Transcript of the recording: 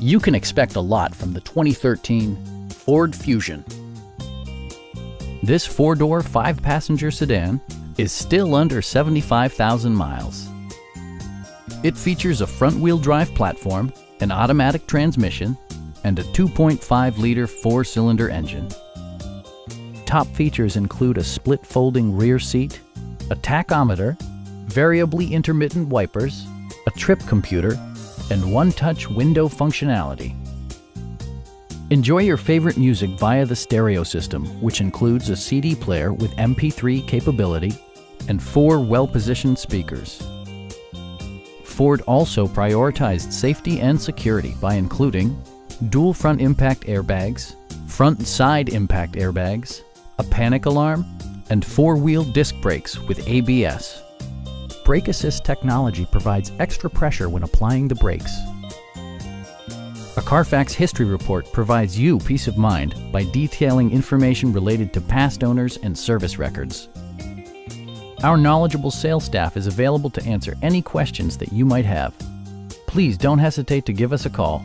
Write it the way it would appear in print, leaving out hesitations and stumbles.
You can expect a lot from the 2013 Ford Fusion. This four-door, five-passenger sedan is still under 75,000 miles. It features a front-wheel drive platform, an automatic transmission, and a 2.5-liter four-cylinder engine. Top features include a split folding rear seat, a tachometer, variably intermittent wipers, a trip computer, and one-touch window functionality. Enjoy your favorite music via the stereo system, which includes a CD player with MP3 capability and 4 well-positioned speakers. Ford also prioritized safety and security by including dual front impact airbags, front and side impact airbags, a panic alarm, and 4-wheel disc brakes with ABS. Brake Assist technology provides extra pressure when applying the brakes. A Carfax history report provides you peace of mind by detailing information related to past owners and service records. Our knowledgeable sales staff is available to answer any questions that you might have. Please don't hesitate to give us a call.